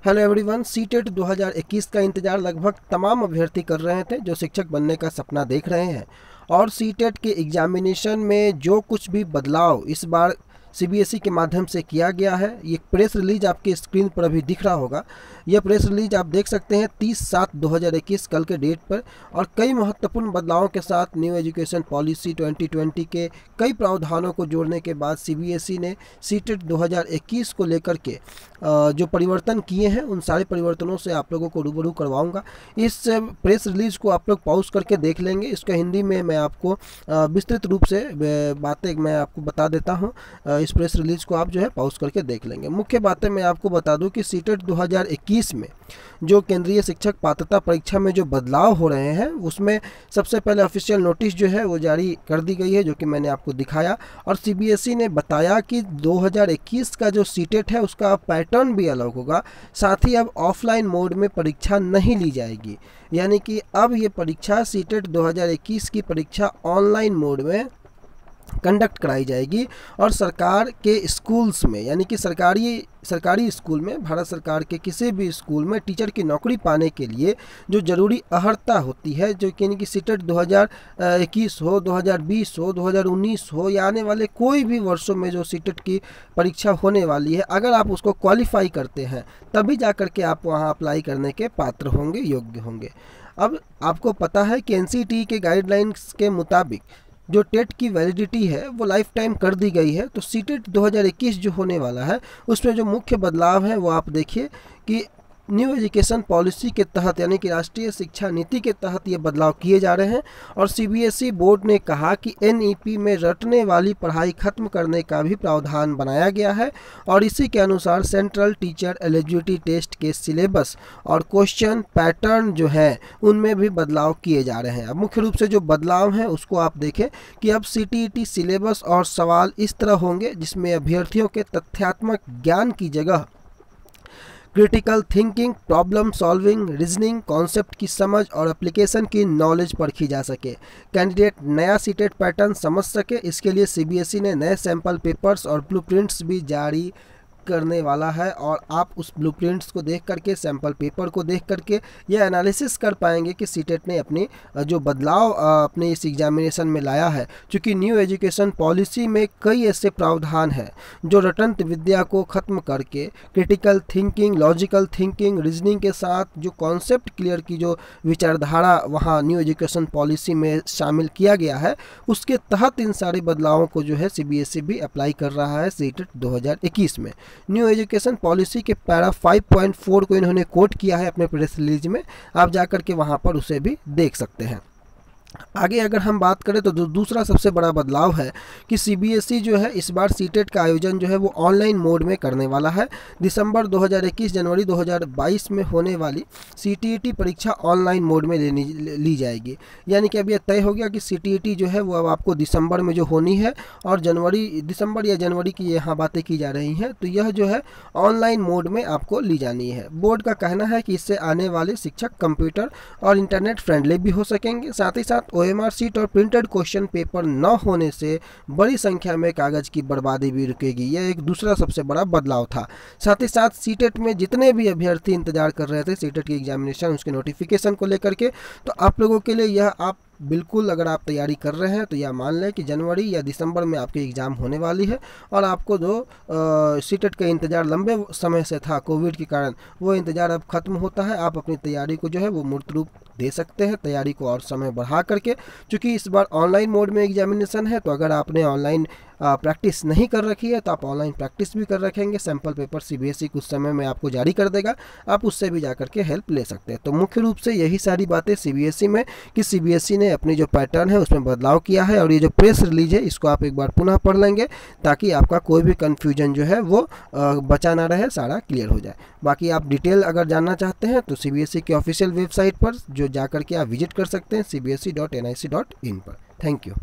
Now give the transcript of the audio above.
Hello everyone, CTET 2021 का इंतज़ार लगभग तमाम अभ्यर्थी कर रहे थे जो शिक्षक बनने का सपना देख रहे हैं। और सीटेट के एग्जामिनेशन में जो कुछ भी बदलाव इस बार सीबीएसई के माध्यम से किया गया है, ये प्रेस रिलीज आपकी स्क्रीन पर अभी दिख रहा होगा। यह प्रेस रिलीज आप देख सकते हैं 30/7/2021 कल के डेट पर, और कई महत्वपूर्ण बदलावों के साथ न्यू एजुकेशन पॉलिसी 2020 के कई प्रावधानों को जोड़ने के बाद सीबीएसई ने सीटेट 2021 को लेकर के जो परिवर्तन किए हैं, उन सारे परिवर्तनों से आप लोगों को रूबरू करवाऊंगा। इस प्रेस रिलीज को आप लोग पॉज करके देख लेंगे। इसका हिंदी में मैं आपको विस्तृत रूप से बातें मैं आपको बता देता हूं। इस प्रेस रिलीज को आप जो है पॉज करके देख लेंगे। मुख्य बातें मैं आपको बता दूं कि सीटेट 2021 में जो केंद्रीय शिक्षक पात्रता परीक्षा में जो बदलाव हो रहे हैं, उसमें सबसे पहले ऑफिशियल नोटिस जो है वो जारी कर दी गई है, जो कि मैंने आपको दिखाया। और सीबीएसई ने बताया कि 2021 का जो सीटेट है उसका पैटर्न भी अलग होगा। साथ ही अब ऑफलाइन मोड में परीक्षा नहीं ली जाएगी, यानी कि अब ये परीक्षा सीटेट 2021 की परीक्षा ऑनलाइन मोड में कंडक्ट कराई जाएगी। और सरकार के स्कूल्स में, यानी कि सरकारी स्कूल में, भारत सरकार के किसी भी स्कूल में टीचर की नौकरी पाने के लिए जो ज़रूरी अहर्ता होती है, जो कि यानी कि सीटेट 2021 हो, 2020 हो, 2019 हो, या आने वाले कोई भी वर्षों में जो सीटेट की परीक्षा होने वाली है, अगर आप उसको क्वालिफाई करते हैं तभी जा कर के आप वहाँ अप्लाई करने के पात्र होंगे, योग्य होंगे। अब आपको पता है कि एनसीटीई के गाइडलाइंस के मुताबिक जो टेट की वैलिडिटी है वो लाइफ टाइम कर दी गई है। तो सीटेट 2021 जो होने वाला है उसमें जो मुख्य बदलाव है वो आप देखिए कि न्यू एजुकेशन पॉलिसी के तहत, यानी कि राष्ट्रीय शिक्षा नीति के तहत ये बदलाव किए जा रहे हैं। और सीबीएसई बोर्ड ने कहा कि एनईपी में रटने वाली पढ़ाई खत्म करने का भी प्रावधान बनाया गया है। और इसी के अनुसार सेंट्रल टीचर एलिजिबिलिटी टेस्ट के सिलेबस और क्वेश्चन पैटर्न जो है उनमें भी बदलाव किए जा रहे हैं। अब मुख्य रूप से जो बदलाव हैं उसको आप देखें कि अब सीटीईटी सिलेबस और सवाल इस तरह होंगे जिसमें अभ्यर्थियों के तथ्यात्मक ज्ञान की जगह critical thinking, problem solving, reasoning, concept की समझ और एप्लीकेशन की नॉलेज परखी जा सके। कैंडिडेट नया सीटेट पैटर्न समझ सके, इसके लिए सीबीएसई ने नए सैंपल पेपर्स और ब्लूप्रिंट्स भी जारी करने वाला है। और आप उस ब्लूप्रिंट्स को देख करके, सैंपल पेपर को देख करके यह एनालिसिस कर पाएंगे कि सीटेट ने अपनी जो बदलाव अपने इस एग्जामिनेशन में लाया है। क्योंकि न्यू एजुकेशन पॉलिसी में कई ऐसे प्रावधान हैं जो रटंत विद्या को ख़त्म करके critical thinking, logical thinking, reasoning के साथ जो कॉन्सेप्ट क्लियर की जो विचारधारा वहाँ न्यू एजुकेशन पॉलिसी में शामिल किया गया है, उसके तहत इन सारे बदलावों को जो है सीबीएसई भी अप्लाई कर रहा है सीटेट 2021 में। न्यू एजुकेशन पॉलिसी के पैरा 5.4 को इन्होंने कोट किया है अपने प्रेस रिलीज में, आप जाकर के वहां पर उसे भी देख सकते हैं। आगे अगर हम बात करें तो दूसरा सबसे बड़ा बदलाव है कि सीबीएसई जो है इस बार सीटेट का आयोजन जो है वो ऑनलाइन मोड में करने वाला है। दिसंबर 2021 जनवरी 2022 में होने वाली सीटीईटी परीक्षा ऑनलाइन मोड में ली जाएगी। यानी कि अब यह तय हो गया कि सीटीईटी जो है वो अब आपको दिसंबर में जो होनी है, और दिसंबर या जनवरी की यहाँ बातें की जा रही हैं, तो यह जो है ऑनलाइन मोड में आपको ली जानी है। बोर्ड का कहना है कि इससे आने वाले शिक्षक कंप्यूटर और इंटरनेट फ्रेंडली भी हो सकेंगे। साथ ही साथ ओएमआर सीट और प्रिंटेड क्वेश्चन पेपर न होने से बड़ी संख्या में कागज की बर्बादी भी रुकेगी। यह एक दूसरा सबसे बड़ा बदलाव था। साथ ही साथ सीटेट में जितने भी अभ्यर्थी इंतजार कर रहे थे सीटेट की एग्जामिनेशन, उसके नोटिफिकेशन को लेकर के, तो आप लोगों के लिए यह आप बिल्कुल अगर आप तैयारी कर रहे हैं तो यह मान लें कि जनवरी या दिसंबर में आपकी एग्ज़ाम होने वाली है। और आपको जो सीटेट का इंतज़ार लंबे समय से था कोविड के कारण, वो इंतज़ार अब ख़त्म होता है। आप अपनी तैयारी को जो है वो मूर्त रूप दे सकते हैं, तैयारी को और समय बढ़ा करके। क्योंकि इस बार ऑनलाइन मोड में एग्जामिनेशन है, तो अगर आपने ऑनलाइन प्रैक्टिस नहीं कर रखी है तो आप ऑनलाइन प्रैक्टिस भी कर रखेंगे। सैंपल पेपर सीबीएसई कुछ समय में आपको जारी कर देगा, आप उससे भी जाकर के हेल्प ले सकते हैं। तो मुख्य रूप से यही सारी बातें सीबीएसई में कि सीबीएसई ने अपनी जो पैटर्न है उसमें बदलाव किया है। और ये जो प्रेस रिलीज है इसको आप एक बार पुनः पढ़ लेंगे ताकि आपका कोई भी कन्फ्यूजन जो है वो बचा ना रहे, सारा क्लियर हो जाए। बाकी आप डिटेल अगर जानना चाहते हैं तो सीबीएसई की ऑफिशियल वेबसाइट पर जो जाकर के आप विजिट कर सकते हैं, cbse.nic.in पर। Thank you.